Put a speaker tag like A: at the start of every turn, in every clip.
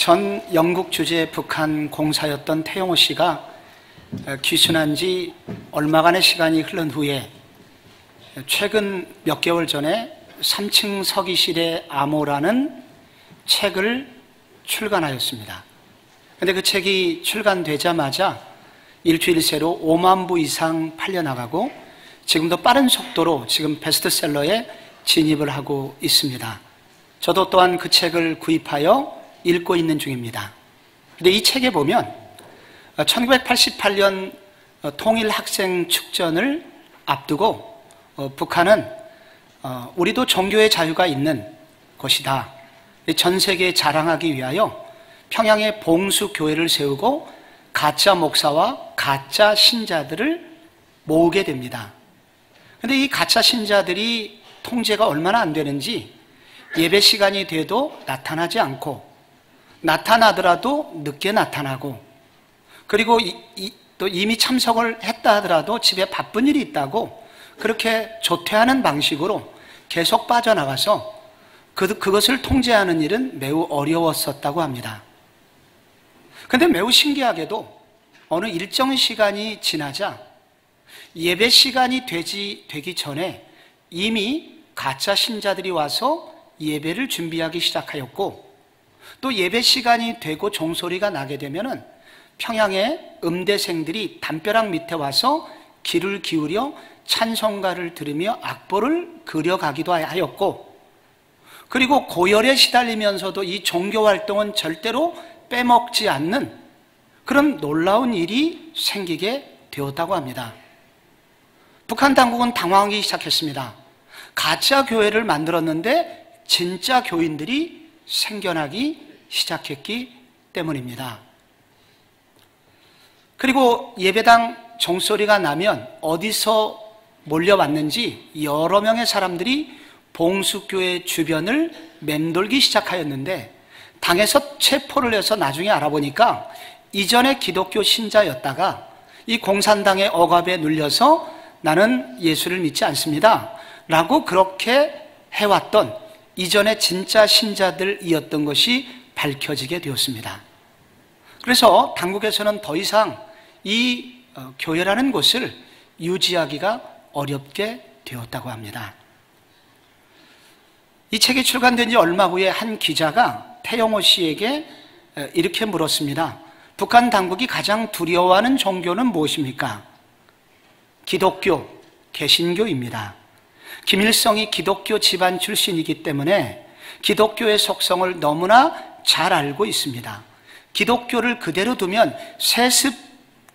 A: 전 영국 주재 북한 공사였던 태영호 씨가 귀순한 지 얼마간의 시간이 흐른 후에 최근 몇 개월 전에 3층 서기실의 암호라는 책을 출간하였습니다. 그런데 그 책이 출간되자마자 일주일 새로 5만 부 이상 팔려나가고 지금도 빠른 속도로 지금 베스트셀러에 진입을 하고 있습니다. 저도 또한 그 책을 구입하여 읽고 있는 중입니다. 그런데 이 책에 보면 1988년 통일학생축전을 앞두고 북한은 우리도 종교의 자유가 있는 곳이다, 전 세계에 자랑하기 위하여 평양에 봉수교회를 세우고 가짜 목사와 가짜 신자들을 모으게 됩니다. 그런데 이 가짜 신자들이 통제가 얼마나 안 되는지 예배 시간이 돼도 나타나지 않고 나타나더라도 늦게 나타나고, 그리고 또 이미 참석을 했다 하더라도 집에 바쁜 일이 있다고 그렇게 조퇴하는 방식으로 계속 빠져나가서 그것을 통제하는 일은 매우 어려웠었다고 합니다. 그런데 매우 신기하게도 어느 일정 시간이 지나자 예배 시간이 되기 전에 이미 가짜 신자들이 와서 예배를 준비하기 시작하였고, 또 예배 시간이 되고 종소리가 나게 되면은 평양의 음대생들이 담벼락 밑에 와서 귀를 기울여 찬송가를 들으며 악보를 그려가기도 하였고, 그리고 고열에 시달리면서도 이 종교 활동은 절대로 빼먹지 않는 그런 놀라운 일이 생기게 되었다고 합니다. 북한 당국은 당황하기 시작했습니다. 가짜 교회를 만들었는데 진짜 교인들이 생겨나기 시작했기 때문입니다. 그리고 예배당 종소리가 나면 어디서 몰려왔는지 여러 명의 사람들이 봉수교회 주변을 맴돌기 시작하였는데, 당에서 체포를 해서 나중에 알아보니까 이전에 기독교 신자였다가 이 공산당의 억압에 눌려서 나는 예수를 믿지 않습니다 라고 그렇게 해왔던 이전의 진짜 신자들이었던 것이 밝혀지게 되었습니다. 그래서 당국에서는 더 이상 이 교회라는 곳을 유지하기가 어렵게 되었다고 합니다. 이 책이 출간된 지 얼마 후에 한 기자가 태영호 씨에게 이렇게 물었습니다. 북한 당국이 가장 두려워하는 종교는 무엇입니까? 기독교, 개신교입니다. 김일성이 기독교 집안 출신이기 때문에 기독교의 속성을 너무나 잘 알고 있습니다. 기독교를 그대로 두면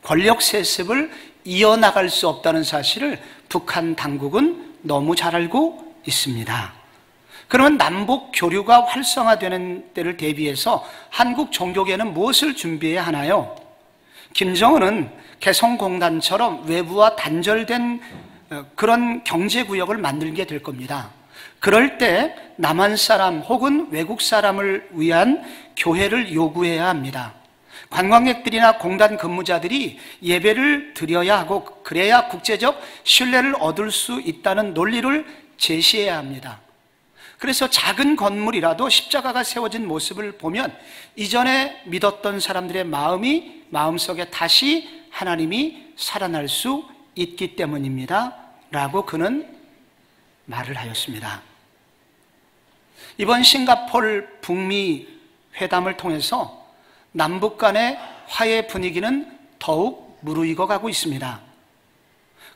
A: 권력 세습을 이어나갈 수 없다는 사실을 북한 당국은 너무 잘 알고 있습니다. 그러면 남북 교류가 활성화되는 때를 대비해서 한국 종교계는 무엇을 준비해야 하나요? 김정은은 개성공단처럼 외부와 단절된 그런 경제구역을 만들게 될 겁니다. 그럴 때 남한 사람 혹은 외국 사람을 위한 교회를 요구해야 합니다. 관광객들이나 공단 근무자들이 예배를 드려야 하고 그래야 국제적 신뢰를 얻을 수 있다는 논리를 제시해야 합니다. 그래서 작은 건물이라도 십자가가 세워진 모습을 보면 이전에 믿었던 사람들의 마음속에 다시 하나님이 살아날 수 있기 때문입니다 라고 그는 말을 하였습니다. 이번 싱가포르 북미 회담을 통해서 남북 간의 화해 분위기는 더욱 무르익어 가고 있습니다.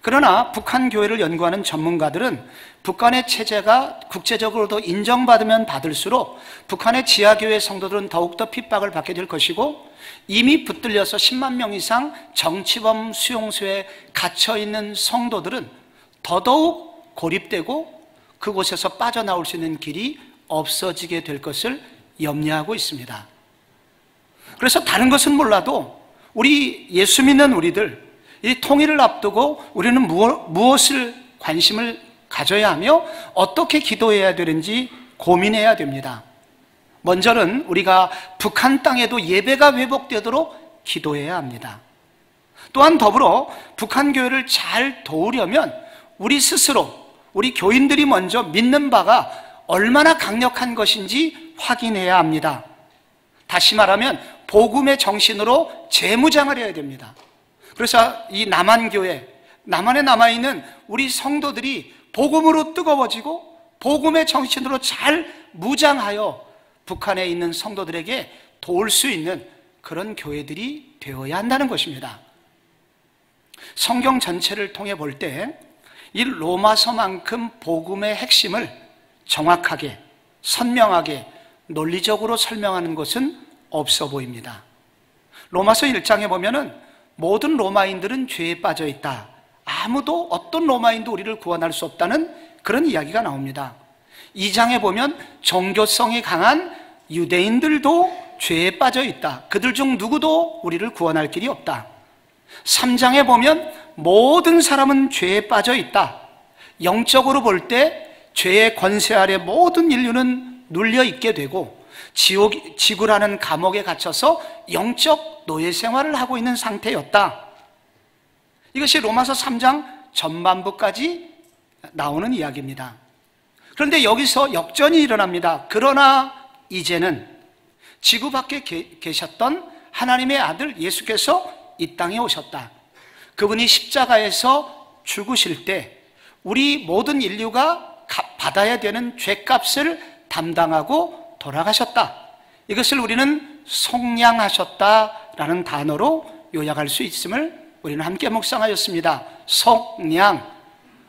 A: 그러나 북한 교회를 연구하는 전문가들은 북한의 체제가 국제적으로도 인정받으면 받을수록 북한의 지하교회 성도들은 더욱더 핍박을 받게 될 것이고, 이미 붙들려서 10만 명 이상 정치범 수용소에 갇혀있는 성도들은 더더욱 고립되고 그곳에서 빠져나올 수 있는 길이 없어지게 될 것을 염려하고 있습니다. 그래서 다른 것은 몰라도 우리 예수 믿는 우리들, 이 통일을 앞두고 우리는 무엇을 관심을 가져야 하며 어떻게 기도해야 되는지 고민해야 됩니다. 먼저는 우리가 북한 땅에도 예배가 회복되도록 기도해야 합니다. 또한 더불어 북한 교회를 잘 도우려면 우리 스스로, 우리 교인들이 먼저 믿는 바가 얼마나 강력한 것인지 확인해야 합니다. 다시 말하면 복음의 정신으로 재무장을 해야 됩니다. 그래서 이 남한교회, 남한에 남아있는 우리 성도들이 복음으로 뜨거워지고 복음의 정신으로 잘 무장하여 북한에 있는 성도들에게 도울 수 있는 그런 교회들이 되어야 한다는 것입니다. 성경 전체를 통해 볼 때 이 로마서만큼 복음의 핵심을 정확하게, 선명하게, 논리적으로 설명하는 것은 없어 보입니다. 로마서 1장에 보면은 모든 로마인들은 죄에 빠져 있다. 아무도 어떤 로마인도 우리를 구원할 수 없다는 그런 이야기가 나옵니다. 2장에 보면 종교성이 강한 유대인들도 죄에 빠져 있다. 그들 중 누구도 우리를 구원할 길이 없다. 3장에 보면 모든 사람은 죄에 빠져 있다. 영적으로 볼 때 죄의 권세 아래 모든 인류는 눌려 있게 되고 지구라는 감옥에 갇혀서 영적 노예 생활을 하고 있는 상태였다. 이것이 로마서 3장 전반부까지 나오는 이야기입니다. 그런데 여기서 역전이 일어납니다. 그러나 이제는 지구 밖에 계셨던 하나님의 아들 예수께서 이 땅에 오셨다. 그분이 십자가에서 죽으실 때 우리 모든 인류가 받아야 되는 죄값을 담당하고 돌아가셨다. 이것을 우리는 속량하셨다라는 단어로 요약할 수 있음을 우리는 함께 묵상하였습니다. 속량,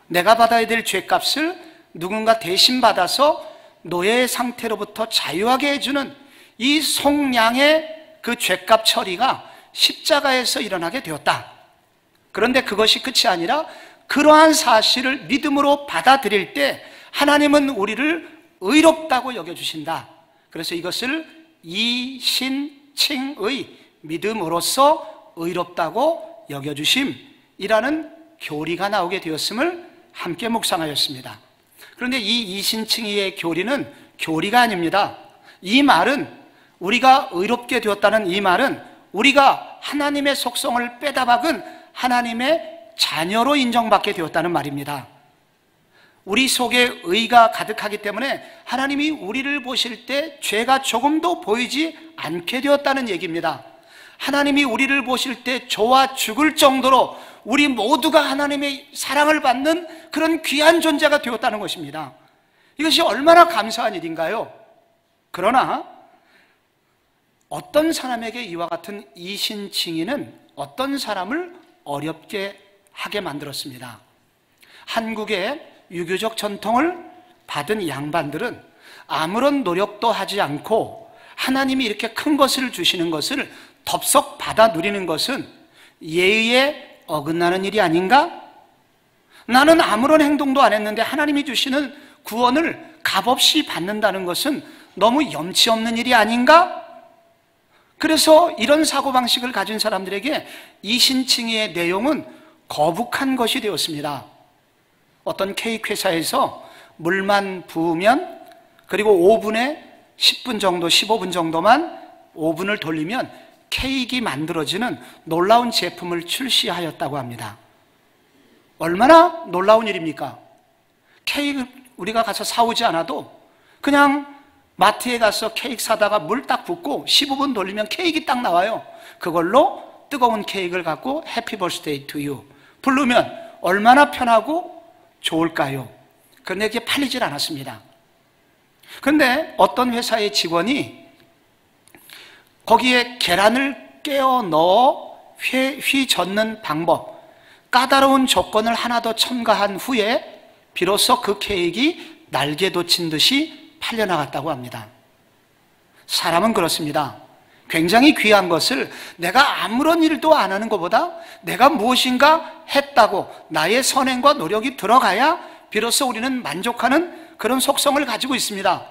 A: 내가 받아야 될 죄값을 누군가 대신 받아서 노예의 상태로부터 자유하게 해주는 이 속량의 그 죄값 처리가 십자가에서 일어나게 되었다. 그런데 그것이 끝이 아니라 그러한 사실을 믿음으로 받아들일 때 하나님은 우리를 의롭다고 여겨주신다. 그래서 이것을 이신칭의 믿음으로써 의롭다고 여겨주심이라는 교리가 나오게 되었음을 함께 묵상하였습니다. 그런데 이 이신칭의의 교리는 교리가 아닙니다. 이 말은, 우리가 의롭게 되었다는 이 말은 우리가 하나님의 속성을 빼다 박은 하나님의 자녀로 인정받게 되었다는 말입니다. 우리 속에 의가 가득하기 때문에 하나님이 우리를 보실 때 죄가 조금도 보이지 않게 되었다는 얘기입니다. 하나님이 우리를 보실 때 좋아 죽을 정도로 우리 모두가 하나님의 사랑을 받는 그런 귀한 존재가 되었다는 것입니다. 이것이 얼마나 감사한 일인가요? 그러나 어떤 사람에게 이와 같은 이신칭의는 어떤 사람을 어렵게 하게 만들었습니다. 한국의 유교적 전통을 받은 양반들은 아무런 노력도 하지 않고 하나님이 이렇게 큰 것을 주시는 것을 덥석 받아 누리는 것은 예의에 어긋나는 일이 아닌가? 나는 아무런 행동도 안 했는데 하나님이 주시는 구원을 값없이 받는다는 것은 너무 염치 없는 일이 아닌가? 그래서 이런 사고방식을 가진 사람들에게 이신칭의의 내용은 거북한 것이 되었습니다. 어떤 케이크 회사에서 물만 부으면, 그리고 오븐에 10분 정도, 15분 정도만 오븐을 돌리면 케이크가 만들어지는 놀라운 제품을 출시하였다고 합니다. 얼마나 놀라운 일입니까? 케이크 우리가 가서 사오지 않아도 그냥 마트에 가서 케이크 사다가 물 딱 붓고 15분 돌리면 케이크가 딱 나와요. 그걸로 뜨거운 케이크를 갖고 해피 버스데이 투 유 부르면 얼마나 편하고 좋을까요? 그런데 그게 팔리질 않았습니다. 그런데 어떤 회사의 직원이 거기에 계란을 깨어 넣어 휘젓는 방법, 까다로운 조건을 하나 더 첨가한 후에 비로소 그 케이크가 날개 돋친 듯이 팔려나갔다고 합니다. 사람은 그렇습니다. 굉장히 귀한 것을 내가 아무런 일도 안 하는 것보다 내가 무엇인가 했다고 나의 선행과 노력이 들어가야 비로소 우리는 만족하는 그런 속성을 가지고 있습니다.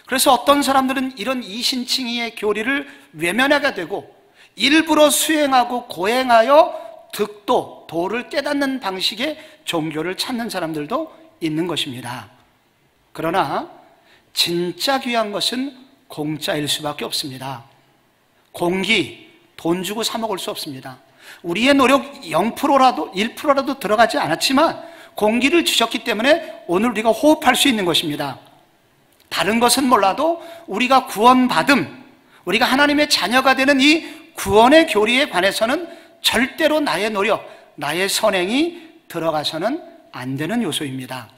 A: 그래서 어떤 사람들은 이런 이신칭의의 교리를 외면하게 되고 일부러 수행하고 고행하여 득도, 도를 깨닫는 방식의 종교를 찾는 사람들도 있는 것입니다. 그러나 진짜 귀한 것은 공짜일 수밖에 없습니다. 공기, 돈 주고 사 먹을 수 없습니다. 우리의 노력 0%라도 1%라도 들어가지 않았지만 공기를 주셨기 때문에 오늘 우리가 호흡할 수 있는 것입니다. 다른 것은 몰라도 우리가 구원받음, 우리가 하나님의 자녀가 되는 이 구원의 교리에 관해서는 절대로 나의 노력, 나의 선행이 들어가서는 안 되는 요소입니다.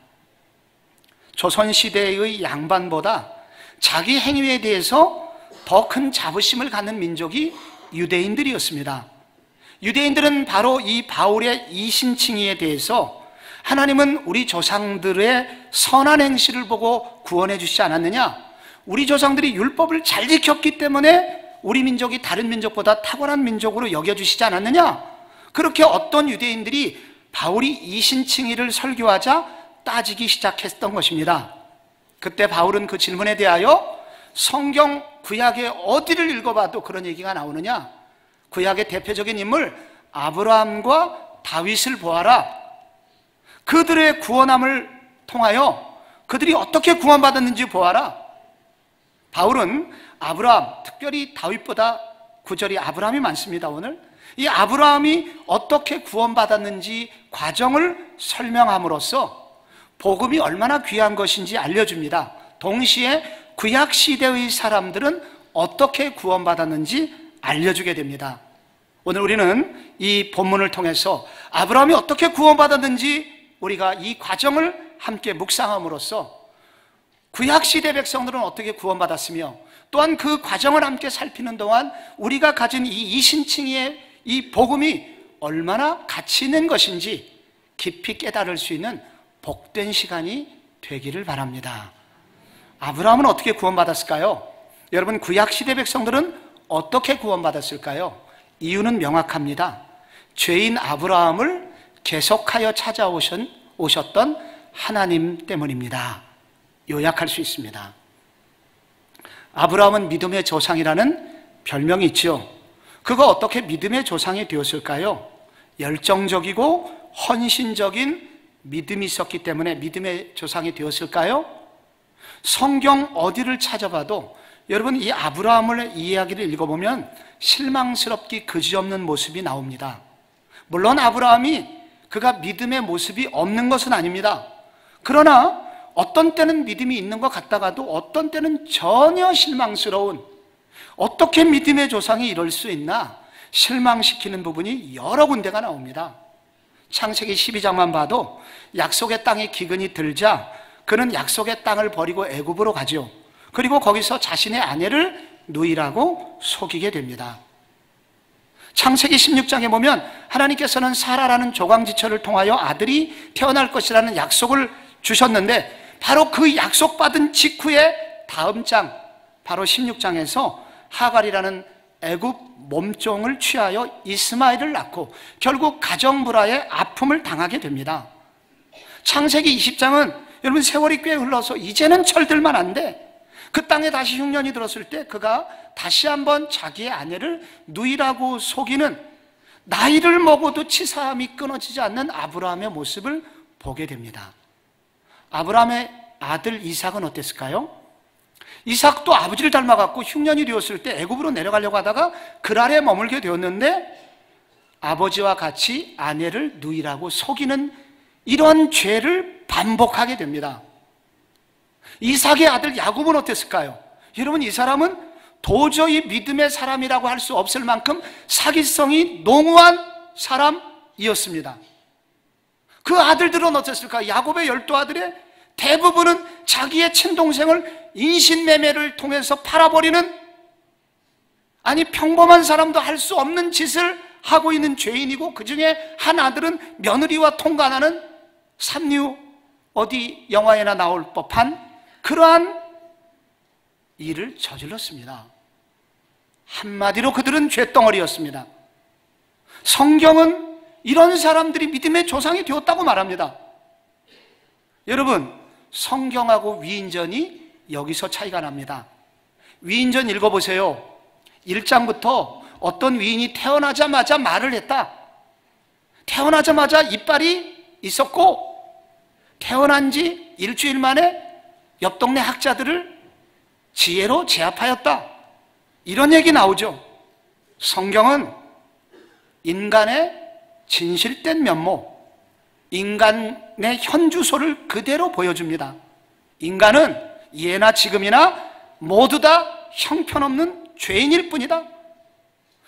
A: 조선시대의 양반보다 자기 행위에 대해서 더 큰 자부심을 갖는 민족이 유대인들이었습니다. 유대인들은 바로 이 바울의 이신칭의에 대해서 하나님은 우리 조상들의 선한 행실을 보고 구원해 주시지 않았느냐? 우리 조상들이 율법을 잘 지켰기 때문에 우리 민족이 다른 민족보다 탁월한 민족으로 여겨주시지 않았느냐? 그렇게 어떤 유대인들이 바울이 이신칭의를 설교하자 따지기 시작했던 것입니다. 그때 바울은 그 질문에 대하여 성경 구약의 어디를 읽어봐도 그런 얘기가 나오느냐? 구약의 대표적인 인물 아브라함과 다윗을 보아라. 그들의 구원함을 통하여 그들이 어떻게 구원받았는지 보아라. 바울은 아브라함, 특별히 다윗보다 구절이 아브라함이 많습니다. 오늘 이 아브라함이 어떻게 구원받았는지 과정을 설명함으로써 복음이 얼마나 귀한 것인지 알려줍니다. 동시에 구약시대의 사람들은 어떻게 구원받았는지 알려주게 됩니다. 오늘 우리는 이 본문을 통해서 아브라함이 어떻게 구원받았는지 우리가 이 과정을 함께 묵상함으로써 구약시대 백성들은 어떻게 구원받았으며 또한 그 과정을 함께 살피는 동안 우리가 가진 이 이신칭의의 이 복음이 얼마나 가치 있는 것인지 깊이 깨달을 수 있는 복된 시간이 되기를 바랍니다. 아브라함은 어떻게 구원받았을까요? 여러분, 구약시대 백성들은 어떻게 구원받았을까요? 이유는 명확합니다. 죄인 아브라함을 계속하여 찾아오셨던 하나님 때문입니다. 요약할 수 있습니다. 아브라함은 믿음의 조상이라는 별명이 있죠. 그가 어떻게 믿음의 조상이 되었을까요? 열정적이고 헌신적인 믿음이 있었기 때문에 믿음의 조상이 되었을까요? 성경 어디를 찾아봐도 여러분, 이 아브라함의 이야기를 읽어보면 실망스럽기 그지없는 모습이 나옵니다. 물론 아브라함이 그가 믿음의 모습이 없는 것은 아닙니다. 그러나 어떤 때는 믿음이 있는 것 같다가도 어떤 때는 전혀 실망스러운, 어떻게 믿음의 조상이 이럴 수 있나 실망시키는 부분이 여러 군데가 나옵니다. 창세기 12장만 봐도 약속의 땅에 기근이 들자 그는 약속의 땅을 버리고 애굽으로 가죠. 그리고 거기서 자신의 아내를 누이라고 속이게 됩니다. 창세기 16장에 보면 하나님께서는 사라라는 조강지처를 통하여 아들이 태어날 것이라는 약속을 주셨는데 바로 그 약속받은 직후에 다음 장, 바로 16장에서 하갈이라는 애굽 몸종을 취하여 이스마엘을 낳고 결국 가정불화의 아픔을 당하게 됩니다. 창세기 20장은 여러분, 세월이 꽤 흘러서 이제는 철들만 한데 그 땅에 다시 흉년이 들었을 때 그가 다시 한번 자기의 아내를 누이라고 속이는, 나이를 먹어도 치사함이 끊어지지 않는 아브라함의 모습을 보게 됩니다. 아브라함의 아들 이삭은 어땠을까요? 이삭도 아버지를 닮아갖고 흉년이 되었을 때 애굽으로 내려가려고 하다가 그랄에 머물게 되었는데 아버지와 같이 아내를 누이라고 속이는 이런 죄를 반복하게 됩니다. 이삭의 아들 야곱은 어땠을까요? 여러분, 이 사람은 도저히 믿음의 사람이라고 할 수 없을 만큼 사기성이 농후한 사람이었습니다. 그 아들들은 어땠을까요? 야곱의 12아들의 대부분은 자기의 친동생을 인신매매를 통해서 팔아버리는, 아니 평범한 사람도 할 수 없는 짓을 하고 있는 죄인이고, 그 중에 한 아들은 며느리와 통관하는 삼류, 어디 영화에나 나올 법한 그러한 일을 저질렀습니다. 한마디로 그들은 죄덩어리였습니다. 성경은 이런 사람들이 믿음의 조상이 되었다고 말합니다. 여러분, 성경하고 위인전이 여기서 차이가 납니다. 위인전 읽어보세요. 1장부터 어떤 위인이 태어나자마자 말을 했다. 태어나자마자 이빨이 있었고 태어난 지 일주일 만에 옆 동네 학자들을 지혜로 제압하였다. 이런 얘기 나오죠. 성경은 인간의 진실된 면모, 인간의 현주소를 그대로 보여줍니다. 인간은 예나 지금이나 모두 다 형편없는 죄인일 뿐이다.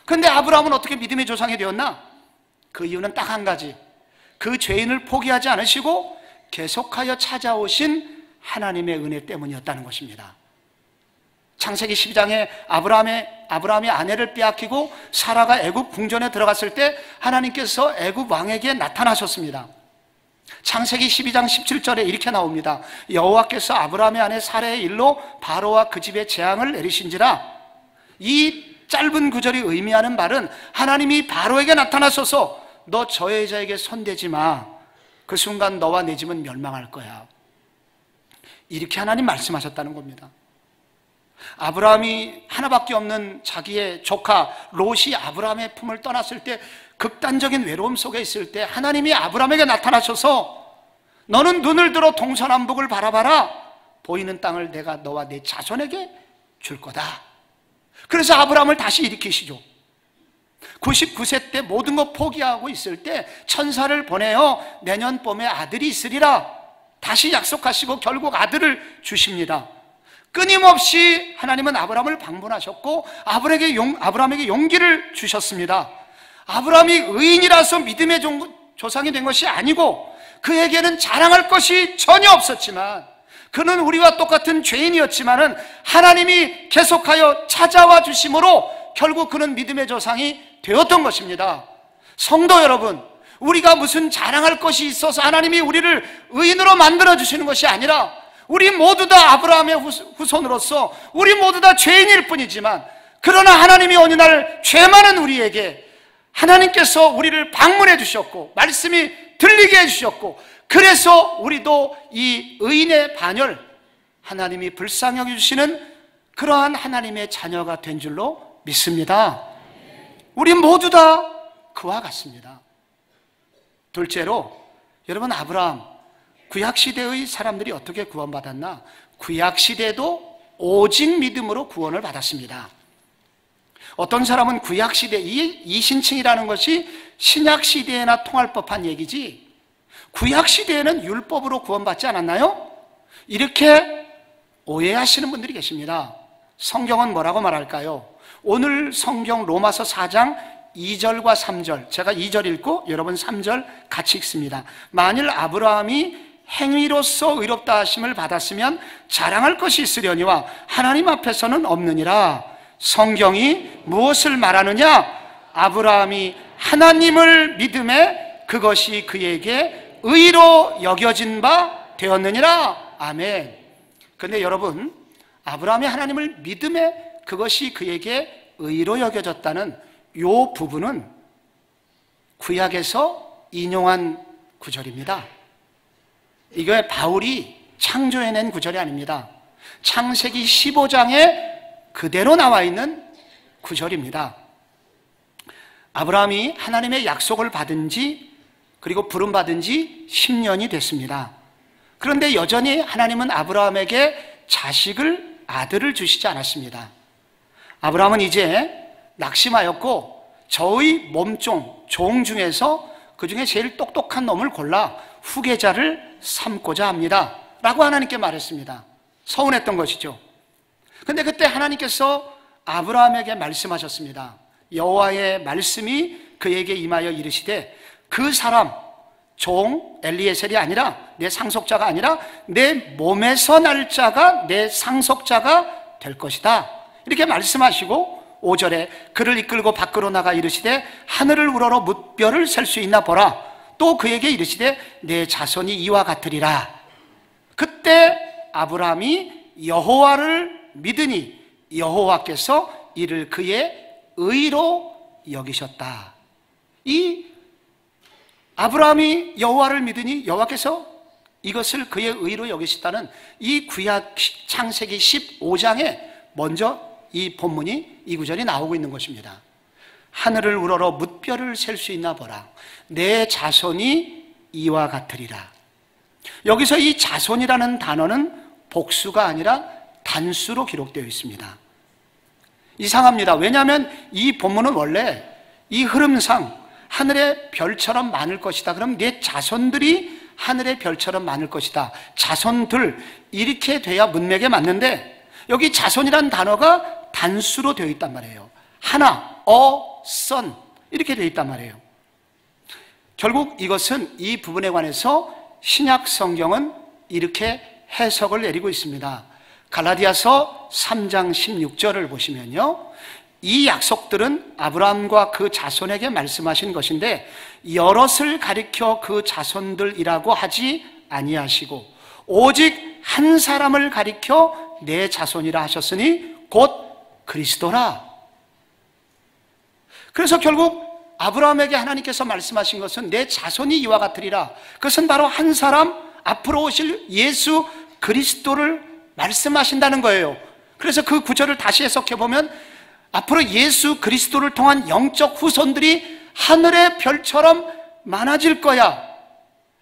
A: 그런데 아브라함은 어떻게 믿음의 조상이 되었나? 그 이유는 딱 한 가지. 그 죄인을 포기하지 않으시고 계속하여 찾아오신 하나님의 은혜 때문이었다는 것입니다. 창세기 12장에 아브라함이 아내를 빼앗기고 사라가 애굽 궁전에 들어갔을 때 하나님께서 애굽 왕에게 나타나셨습니다. 창세기 12장 17절에 이렇게 나옵니다. 여호와께서 아브라함의 아내 사라의 일로 바로와 그 집에 재앙을 내리신지라. 이 짧은 구절이 의미하는 말은 하나님이 바로에게 나타나셔서 너 저 여자에게 손대지 마. 그 순간 너와 내 집은 멸망할 거야. 이렇게 하나님 말씀하셨다는 겁니다. 아브라함이 하나밖에 없는 자기의 조카 롯이 아브라함의 품을 떠났을 때, 극단적인 외로움 속에 있을 때 하나님이 아브라함에게 나타나셔서 너는 눈을 들어 동서남북을 바라봐라. 보이는 땅을 내가 너와 내 자손에게 줄 거다. 그래서 아브라함을 다시 일으키시죠. 99세 때 모든 것 포기하고 있을 때 천사를 보내어 내년 봄에 아들이 있으리라 다시 약속하시고 결국 아들을 주십니다. 끊임없이 하나님은 아브라함을 방문하셨고 아브라함에게 용기를 주셨습니다. 아브라함이 의인이라서 믿음의 조상이 된 것이 아니고 그에게는 자랑할 것이 전혀 없었지만, 그는 우리와 똑같은 죄인이었지만은 하나님이 계속하여 찾아와 주심으로 결국 그는 믿음의 조상이 되었던 것입니다. 성도 여러분, 우리가 무슨 자랑할 것이 있어서 하나님이 우리를 의인으로 만들어 주시는 것이 아니라, 우리 모두 다 아브라함의 후손으로서 우리 모두 다 죄인일 뿐이지만, 그러나 하나님이 어느 날 죄 많은 우리에게 하나님께서 우리를 방문해 주셨고 말씀이 들리게 해주셨고, 그래서 우리도 이 의인의 반열, 하나님이 불쌍히 여겨주시는 그러한 하나님의 자녀가 된 줄로 믿습니다. 우리 모두 다 그와 같습니다. 둘째로, 여러분, 아브라함, 구약시대의 사람들이 어떻게 구원받았나? 구약시대도 오직 믿음으로 구원을 받았습니다. 어떤 사람은 구약시대, 이 신칭이라는 것이 신약시대에나 통할 법한 얘기지 구약시대에는 율법으로 구원받지 않았나요? 이렇게 오해하시는 분들이 계십니다. 성경은 뭐라고 말할까요? 오늘 성경 로마서 4장 2절과 3절, 제가 2절 읽고 여러분 3절 같이 읽습니다. 만일 아브라함이 행위로서 의롭다 하심을 받았으면 자랑할 것이 있으려니와 하나님 앞에서는 없느니라. 성경이 무엇을 말하느냐? 아브라함이 하나님을 믿음에 그것이 그에게 의로 여겨진 바 되었느니라. 아멘. 그런데 여러분, 아브라함이 하나님을 믿음에 그것이 그에게 의로 여겨졌다는 이 부분은 구약에서 인용한 구절입니다. 이게 바울이 창조해낸 구절이 아닙니다. 창세기 15장에 그대로 나와 있는 구절입니다. 아브라함이 하나님의 약속을 받은 지, 그리고 부름받은 지 10년이 됐습니다. 그런데 여전히 하나님은 아브라함에게 아들을 주시지 않았습니다. 아브라함은 이제 낙심하였고 저의 몸종, 종 중에서 그 중에 제일 똑똑한 놈을 골라 후계자를 삼고자 합니다 라고 하나님께 말했습니다. 서운했던 것이죠. 근데 그때 하나님께서 아브라함에게 말씀하셨습니다. 여호와의 말씀이 그에게 임하여 이르시되 그 사람, 종 엘리에셀이 아니라, 내 상속자가 아니라 내 몸에서 날 자가 내 상속자가 될 것이다, 이렇게 말씀하시고 5절에 그를 이끌고 밖으로 나가 이르시되 하늘을 우러러 뭇별을 셀 수 있나 보라. 또 그에게 이르시되 내 자손이 이와 같으리라. 그때 아브라함이 여호와를 믿으니 여호와께서 이를 그의 의로 여기셨다. 이 아브라함이 여호와를 믿으니 여호와께서 이것을 그의 의로 여기셨다는 이 구약 창세기 15장에 먼저 이 본문이, 이 구절이 나오고 있는 것입니다. 하늘을 우러러 뭇별을 셀 수 있나 보라. 내 자손이 이와 같으리라. 여기서 이 자손이라는 단어는 복수가 아니라 단수로 기록되어 있습니다. 이상합니다. 왜냐하면 이 본문은 원래 이 흐름상 하늘의 별처럼 많을 것이다, 그럼 내 자손들이 하늘의 별처럼 많을 것이다, 자손들, 이렇게 돼야 문맥에 맞는데 여기 자손이라는 단어가 단수로 되어 있단 말이에요. 하나, son 이렇게 되어 있단 말이에요. 결국 이것은 이 부분에 관해서 신약 성경은 이렇게 해석을 내리고 있습니다. 갈라디아서 3장 16절을 보시면요, 이 약속들은 아브라함과 그 자손에게 말씀하신 것인데 여럿을 가리켜 그 자손들이라고 하지 아니하시고 오직 한 사람을 가리켜 내 자손이라 하셨으니 곧 그리스도라. 그래서 결국 아브라함에게 하나님께서 말씀하신 것은 내 자손이 이와 같으리라. 그것은 바로 한 사람, 앞으로 오실 예수 그리스도를 말씀하신다는 거예요. 그래서 그 구절을 다시 해석해 보면 앞으로 예수 그리스도를 통한 영적 후손들이 하늘의 별처럼 많아질 거야.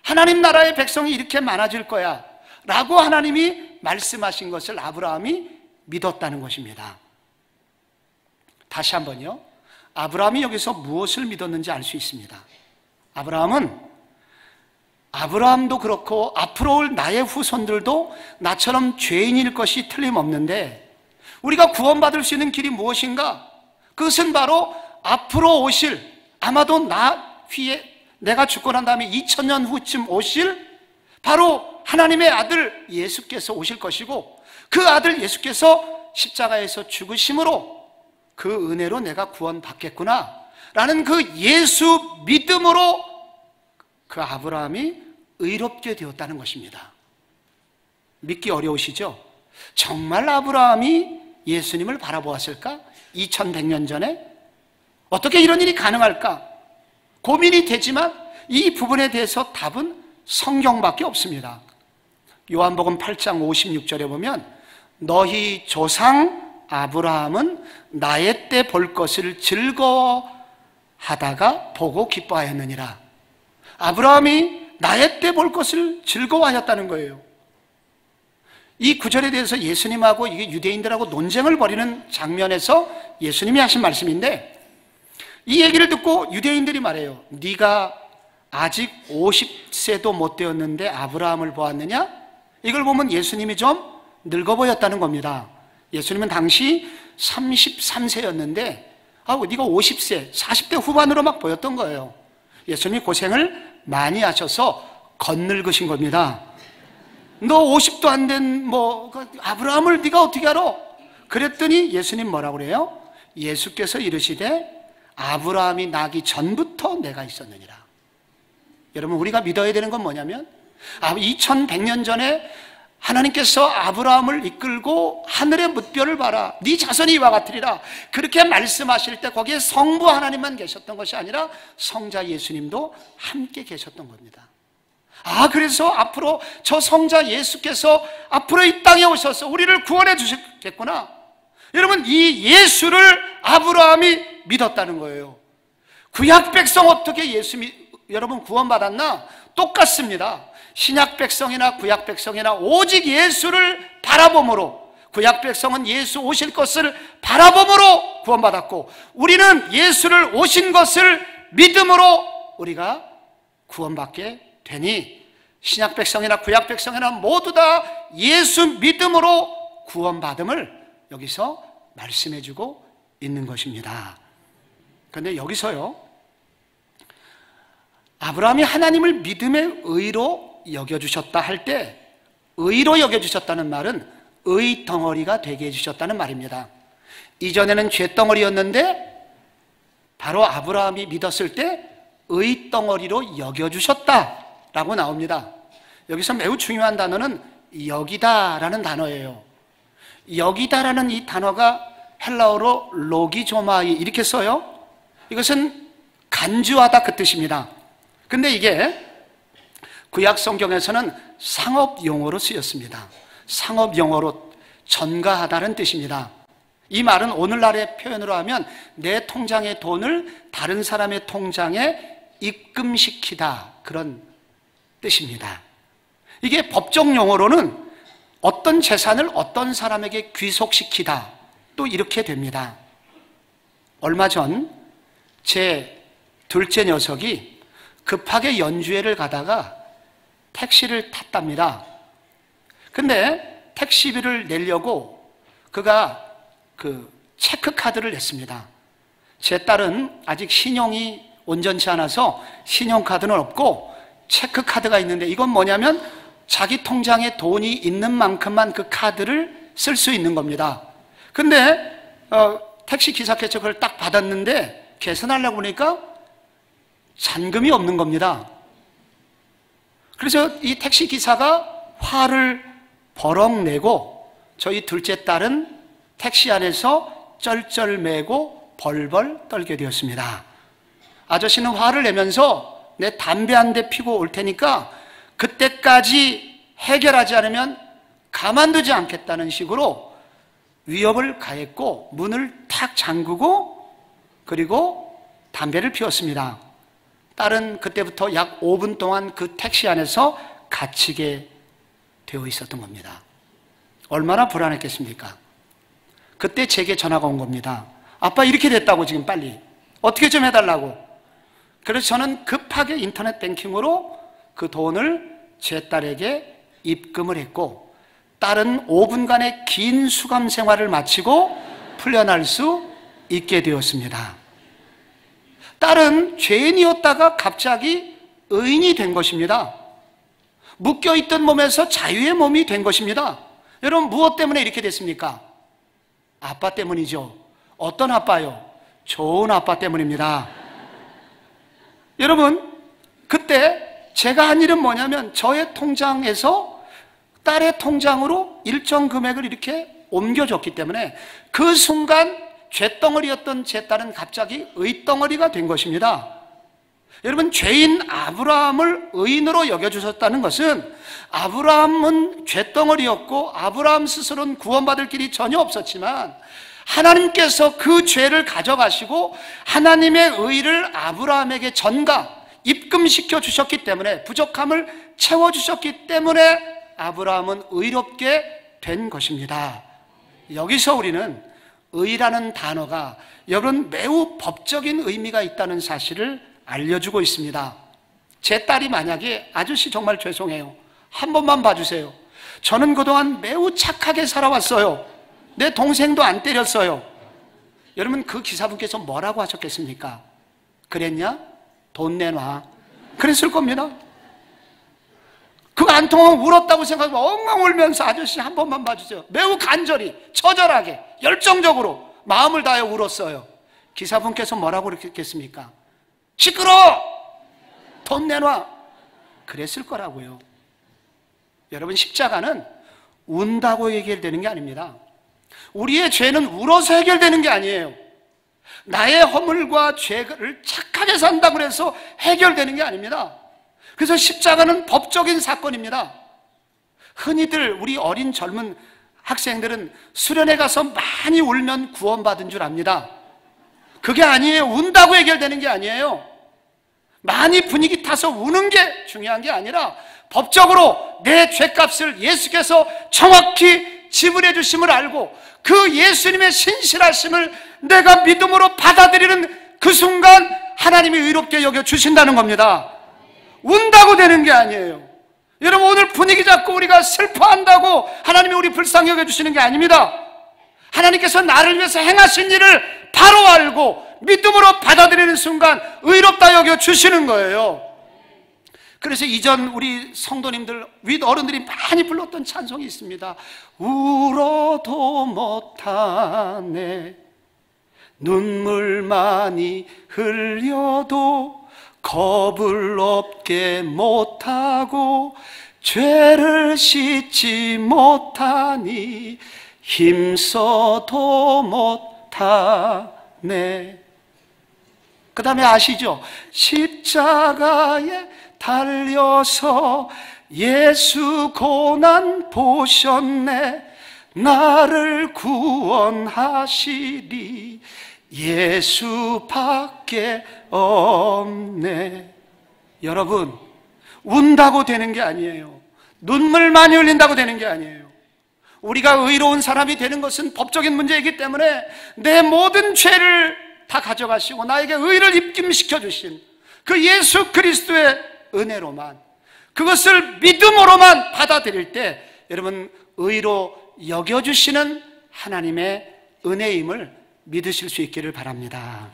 A: 하나님 나라의 백성이 이렇게 많아질 거야 라고 하나님이 말씀하신 것을 아브라함이 믿었다는 것입니다. 다시 한번요, 아브라함이 여기서 무엇을 믿었는지 알 수 있습니다. 아브라함도 그렇고 앞으로 올 나의 후손들도 나처럼 죄인일 것이 틀림없는데 우리가 구원받을 수 있는 길이 무엇인가? 그것은 바로 앞으로 오실, 아마도 나 뒤에 내가 죽고 난 다음에 2000년 후쯤 오실 바로 하나님의 아들 예수께서 오실 것이고 그 아들 예수께서 십자가에서 죽으심으로 그 은혜로 내가 구원받겠구나 라는 그 예수 믿음으로 그 아브라함이 의롭게 되었다는 것입니다. 믿기 어려우시죠? 정말 아브라함이 예수님을 바라보았을까? 2100년 전에? 어떻게 이런 일이 가능할까? 고민이 되지만 이 부분에 대해서 답은 성경밖에 없습니다. 요한복음 8장 56절에 보면 너희 조상 아브라함은 나의 때 볼 것을 즐거워하다가 보고 기뻐하였느니라. 아브라함이 나의 때 볼 것을 즐거워하였다는 거예요. 이 구절에 대해서 예수님하고 이게 유대인들하고 논쟁을 벌이는 장면에서 예수님이 하신 말씀인데 이 얘기를 듣고 유대인들이 말해요. 네가 아직 50세도 못 되었는데 아브라함을 보았느냐? 이걸 보면 예수님이 좀 늙어 보였다는 겁니다. 예수님은 당시 33세였는데 네가 50세, 40대 후반으로 막 보였던 거예요. 예수님이 고생을 많이 하셔서 겉늙으신 겁니다. 너 50도 안 된 아브라함을 네가 어떻게 알아? 그랬더니 예수님 뭐라고 그래요? 예수께서 이르시되 아브라함이 나기 전부터 내가 있었느니라. 여러분, 우리가 믿어야 되는 건 뭐냐면 2100년 전에 하나님께서 아브라함을 이끌고 하늘의 뭇별을 봐라, 네 자손이 이와 같으리라 그렇게 말씀하실 때 거기에 성부 하나님만 계셨던 것이 아니라 성자 예수님도 함께 계셨던 겁니다. 그래서 앞으로 저 성자 예수께서 앞으로 이 땅에 오셔서 우리를 구원해 주시겠구나. 여러분, 이 예수를 아브라함이 믿었다는 거예요. 구약 백성 어떻게 여러분 구원받았나? 똑같습니다. 신약 백성이나 구약 백성이나 오직 예수를 바라봄으로, 구약 백성은 예수 오실 것을 바라봄으로 구원받았고 우리는 예수를 오신 것을 믿음으로 우리가 구원받게 되니 신약 백성이나 구약 백성이나 모두 다 예수 믿음으로 구원받음을 여기서 말씀해주고 있는 것입니다. 그런데 여기서요, 아브라함이 하나님을 믿음의 의로 여겨주셨다 할 때 의로 여겨주셨다는 말은 의 덩어리가 되게 해주셨다는 말입니다. 이전에는 죄 덩어리였는데 바로 아브라함이 믿었을 때 의 덩어리로 여겨주셨다라고 나옵니다. 여기서 매우 중요한 단어는 여기다라는 단어예요. 여기다라는 이 단어가 헬라어로 로기조마이 이렇게 써요. 이것은 간주하다 그 뜻입니다. 근데 이게 구약 성경에서는 상업 용어로 쓰였습니다. 상업 용어로 전가하다는 뜻입니다. 이 말은 오늘날의 표현으로 하면 내 통장의 돈을 다른 사람의 통장에 입금시키다, 그런 뜻입니다. 이게 법적 용어로는 어떤 재산을 어떤 사람에게 귀속시키다, 또 이렇게 됩니다. 얼마 전 제 둘째 녀석이 급하게 연주회를 가다가 택시를 탔답니다. 근데 택시비를 내려고 그가 그 체크카드를 냈습니다. 제 딸은 아직 신용이 온전치 않아서 신용카드는 없고 체크카드가 있는데, 이건 뭐냐면 자기 통장에 돈이 있는 만큼만 그 카드를 쓸 수 있는 겁니다. 근데 택시 기사께서 그걸 딱 받았는데 계산하려고 보니까 잔금이 없는 겁니다. 그래서 이 택시 기사가 화를 버럭 내고 저희 둘째 딸은 택시 안에서 쩔쩔매고 벌벌 떨게 되었습니다. 아저씨는 화를 내면서 내 담배 한 대 피고 올 테니까 그때까지 해결하지 않으면 가만두지 않겠다는 식으로 위협을 가했고 문을 탁 잠그고 그리고 담배를 피웠습니다. 딸은 그때부터 약 5분 동안 그 택시 안에서 갇히게 되어 있었던 겁니다. 얼마나 불안했겠습니까? 그때 제게 전화가 온 겁니다. 아빠 이렇게 됐다고, 지금 빨리 어떻게 좀 해달라고. 그래서 저는 급하게 인터넷 뱅킹으로 그 돈을 제 딸에게 입금을 했고, 딸은 5분간의 긴 수감 생활을 마치고 풀려날 수 있게 되었습니다. 딸은 죄인이었다가 갑자기 의인이 된 것입니다. 묶여있던 몸에서 자유의 몸이 된 것입니다. 여러분, 무엇 때문에 이렇게 됐습니까? 아빠 때문이죠. 어떤 아빠요? 좋은 아빠 때문입니다. 여러분, 그때 제가 한 일은 뭐냐면 저의 통장에서 딸의 통장으로 일정 금액을 이렇게 옮겨줬기 때문에 그 순간 쇳덩어리였던 제 딸은 갑자기 의덩어리가 된 것입니다. 여러분, 죄인 아브라함을 의인으로 여겨주셨다는 것은 아브라함은 쇳덩어리였고 아브라함 스스로는 구원받을 길이 전혀 없었지만 하나님께서 그 죄를 가져가시고 하나님의 의를 아브라함에게 전가, 입금시켜 주셨기 때문에, 부족함을 채워주셨기 때문에 아브라함은 의롭게 된 것입니다. 여기서 우리는 의라는 단어가 여러분 매우 법적인 의미가 있다는 사실을 알려주고 있습니다. 제 딸이 만약에 아저씨 정말 죄송해요, 한 번만 봐주세요, 저는 그동안 매우 착하게 살아왔어요, 내 동생도 안 때렸어요. 여러분, 그 기사분께서 뭐라고 하셨겠습니까? 그랬냐? 돈 내놔. 그랬을 겁니다. 그거 안 통하면 울었다고 생각하고 엉엉 울면서 아저씨 한 번만 봐주세요. 매우 간절히, 처절하게, 열정적으로 마음을 다해 울었어요. 기사분께서 뭐라고 그랬겠습니까? 시끄러워! 돈 내놔! 그랬을 거라고요. 여러분, 십자가는 운다고 해결되는 게 아닙니다. 우리의 죄는 울어서 해결되는 게 아니에요. 나의 허물과 죄를 착하게 산다고 해서 해결되는 게 아닙니다. 그래서 십자가는 법적인 사건입니다. 흔히들 우리 어린 젊은 학생들은 수련회 가서 많이 울면 구원받은 줄 압니다. 그게 아니에요. 운다고 해결되는 게 아니에요. 많이 분위기 타서 우는 게 중요한 게 아니라 법적으로 내 죄값을 예수께서 정확히 지불해 주심을 알고 그 예수님의 신실하심을 내가 믿음으로 받아들이는 그 순간 하나님이 의롭게 여겨 주신다는 겁니다. 운다고 되는 게 아니에요. 여러분, 오늘 분위기 잡고 우리가 슬퍼한다고 하나님이 우리 불쌍히 여겨주시는 게 아닙니다. 하나님께서 나를 위해서 행하신 일을 바로 알고 믿음으로 받아들이는 순간 의롭다 여겨주시는 거예요. 그래서 이전 우리 성도님들, 윗 어른들이 많이 불렀던 찬송이 있습니다. 울어도 못하네, 눈물 많이 흘려도 겁을 없게 못하고 죄를 씻지 못하니 힘써도 못하네. 그 다음에 아시죠? 십자가에 달려서 예수 고난 보셨네, 나를 구원하시리 예수밖에 없네. 여러분, 운다고 되는 게 아니에요. 눈물 많이 흘린다고 되는 게 아니에요. 우리가 의로운 사람이 되는 것은 법적인 문제이기 때문에 내 모든 죄를 다 가져가시고 나에게 의를 입김시켜 주신 그 예수 그리스도의 은혜로만, 그것을 믿음으로만 받아들일 때 여러분 의로 여겨주시는 하나님의 은혜임을 믿으실 수 있기를 바랍니다.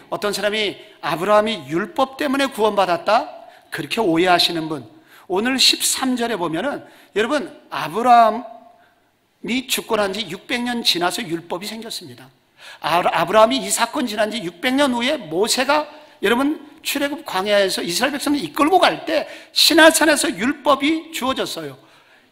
A: 어떤 사람이 아브라함이 율법 때문에 구원받았다? 그렇게 오해하시는 분, 오늘 13절에 보면은 여러분, 아브라함이 죽고 난 지 600년 지나서 율법이 생겼습니다. 아브라함이 이 사건 지난 지 600년 후에 모세가 여러분 출애굽 광야에서 이스라엘 백성을 이끌고 갈 때 시내산에서 율법이 주어졌어요.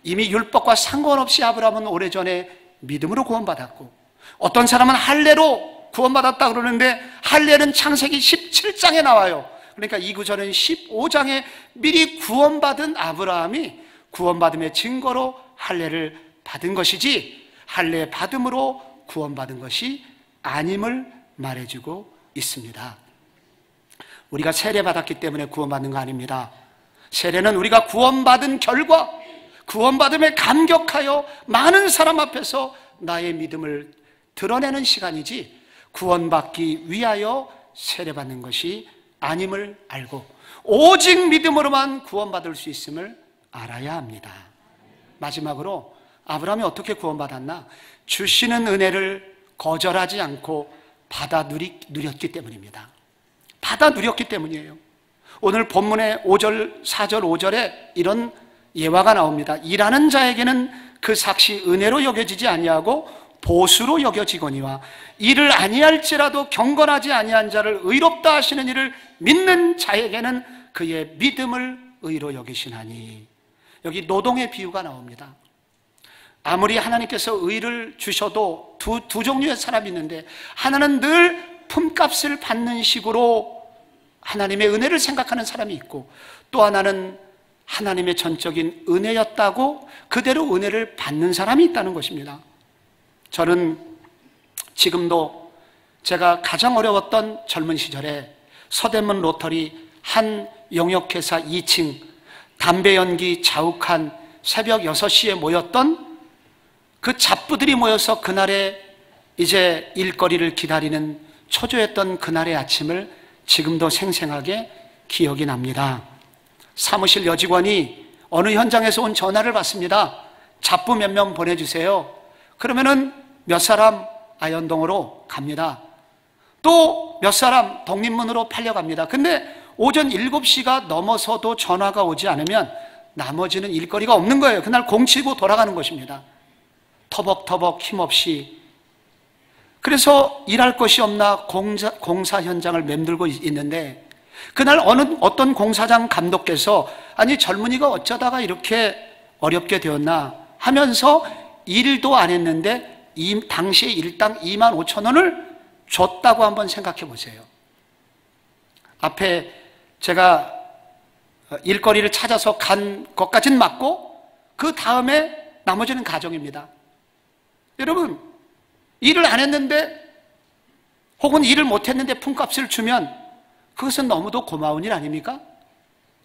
A: 이미 율법과 상관없이 아브라함은 오래전에 믿음으로 구원받았고, 어떤 사람은 할례로 구원받았다 그러는데 할례는 창세기 17장에 나와요. 그러니까 이 구절은 15장에 미리 구원받은 아브라함이 구원받음의 증거로 할례를 받은 것이지 할례 받음으로 구원받은 것이 아님을 말해주고 있습니다. 우리가 세례받았기 때문에 구원받는 거 아닙니다. 세례는 우리가 구원받은 결과, 구원받음에 감격하여 많은 사람 앞에서 나의 믿음을 드러내는 시간이지 구원받기 위하여 세례받는 것이 아님을 알고 오직 믿음으로만 구원받을 수 있음을 알아야 합니다. 마지막으로 아브라함이 어떻게 구원받았나? 주시는 은혜를 거절하지 않고 받아 누렸기 때문입니다. 받아 누렸기 때문이에요. 오늘 본문의 5절, 4절, 5절에 이런 예화가 나옵니다. 일하는 자에게는 그 삭시 은혜로 여겨지지 아니하고 보수로 여겨지거니와 일을 아니할지라도 경건하지 아니한 자를 의롭다 하시는 이를 믿는 자에게는 그의 믿음을 의로 여기시나니. 여기 노동의 비유가 나옵니다. 아무리 하나님께서 의를 주셔도 두 종류의 사람이 있는데, 하나는 늘 품값을 받는 식으로 하나님의 은혜를 생각하는 사람이 있고, 또 하나는 하나님의 전적인 은혜였다고 그대로 은혜를 받는 사람이 있다는 것입니다. 저는 지금도 제가 가장 어려웠던 젊은 시절에 서대문 로터리 한 용역회사 2층 담배 연기 자욱한 새벽 6시에 모였던 그 잡부들이 모여서 그날의 이제 일거리를 기다리는 초조했던 그날의 아침을 지금도 생생하게 기억이 납니다. 사무실 여직원이 어느 현장에서 온 전화를 받습니다. 잡부 몇 명 보내주세요. 그러면은 몇 사람 아현동으로 갑니다. 또 몇 사람 독립문으로 팔려갑니다. 근데 오전 7시가 넘어서도 전화가 오지 않으면 나머지는 일거리가 없는 거예요. 그날 공치고 돌아가는 것입니다. 터벅터벅 힘없이. 그래서 일할 것이 없나 공사 현장을 맴돌고 있는데, 그날 어떤 공사장 감독께서 아니 젊은이가 어쩌다가 이렇게 어렵게 되었나 하면서 일도 안 했는데 당시에 일당 25,000원을 줬다고 한번 생각해 보세요. 앞에 제가 일거리를 찾아서 간 것까지는 맞고 그 다음에 나머지는 가정입니다. 여러분, 일을 안 했는데 혹은 일을 못 했는데 품값을 주면 그것은 너무도 고마운 일 아닙니까?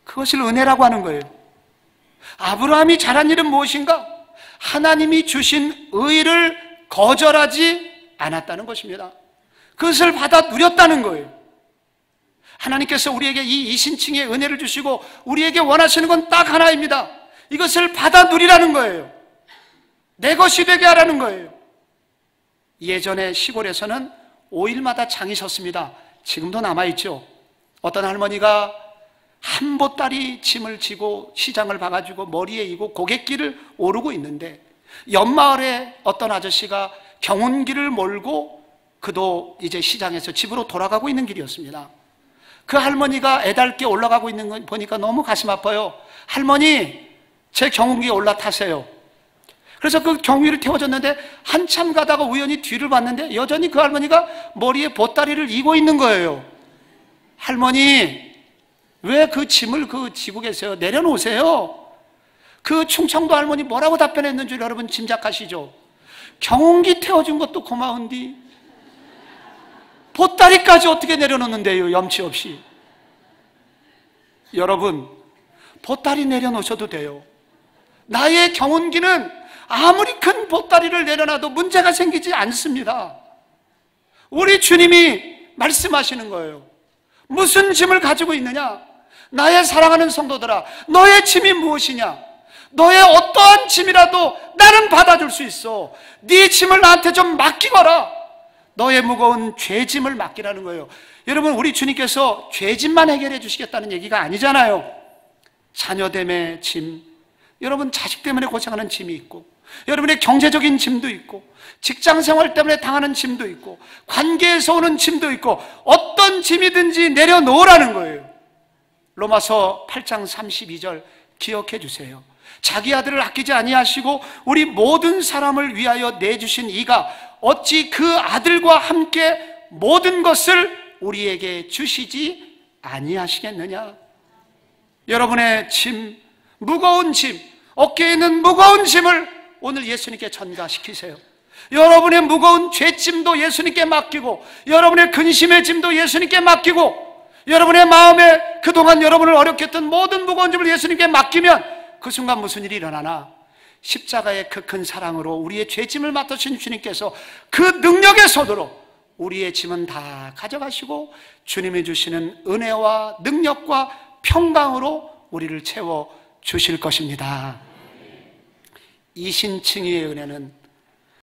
A: 그것을 은혜라고 하는 거예요. 아브라함이 잘한 일은 무엇인가? 하나님이 주신 의를 거절하지 않았다는 것입니다. 그것을 받아 누렸다는 거예요. 하나님께서 우리에게 이 이신칭의 은혜를 주시고 우리에게 원하시는 건 딱 하나입니다. 이것을 받아 누리라는 거예요. 내 것이 되게 하라는 거예요. 예전에 시골에서는 5일마다 장이 섰습니다. 지금도 남아있죠. 어떤 할머니가 한 보따리 짐을 지고 시장을 봐가지고 머리에 이고 고갯길을 오르고 있는데, 옆마을에 어떤 아저씨가 경운기를 몰고 그도 이제 시장에서 집으로 돌아가고 있는 길이었습니다. 그 할머니가 애달게 올라가고 있는 거 보니까 너무 가슴 아파요. 할머니, 제 경운기에 올라타세요. 그래서 그 경운기를 태워줬는데 한참 가다가 우연히 뒤를 봤는데 여전히 그 할머니가 머리에 보따리를 이고 있는 거예요. 할머니, 왜 그 짐을 지고 계세요? 내려놓으세요. 그 충청도 할머니 뭐라고 답변했는 줄 여러분 짐작하시죠? 경운기 태워준 것도 고마운디 보따리까지 어떻게 내려놓는데요? 염치 없이. 여러분, 보따리 내려놓으셔도 돼요. 나의 경운기는 아무리 큰 보따리를 내려놔도 문제가 생기지 않습니다. 우리 주님이 말씀하시는 거예요. 무슨 짐을 가지고 있느냐? 나의 사랑하는 성도들아, 너의 짐이 무엇이냐? 너의 어떠한 짐이라도 나는 받아줄 수 있어. 네 짐을 나한테 좀 맡기거라. 너의 무거운 죄짐을 맡기라는 거예요. 여러분, 우리 주님께서 죄짐만 해결해 주시겠다는 얘기가 아니잖아요. 자녀 때문에 짐, 여러분 자식 때문에 고생하는 짐이 있고, 여러분의 경제적인 짐도 있고, 직장 생활 때문에 당하는 짐도 있고, 관계에서 오는 짐도 있고, 어떤 짐이든지 내려놓으라는 거예요. 로마서 8장 32절 기억해 주세요. 자기 아들을 아끼지 아니하시고 우리 모든 사람을 위하여 내주신 이가 어찌 그 아들과 함께 모든 것을 우리에게 주시지 아니하시겠느냐. 여러분의 짐, 무거운 짐, 어깨에 있는 무거운 짐을 오늘 예수님께 전가시키세요. 여러분의 무거운 죄짐도 예수님께 맡기고, 여러분의 근심의 짐도 예수님께 맡기고, 여러분의 마음에 그동안 여러분을 어렵게 했던 모든 무거운 짐을 예수님께 맡기면 그 순간 무슨 일이 일어나나? 십자가의 그 큰 사랑으로 우리의 죄짐을 맡으신 주님께서 그 능력의 손으로 우리의 짐은 다 가져가시고 주님이 주시는 은혜와 능력과 평강으로 우리를 채워 주실 것입니다. 이신칭의의 은혜는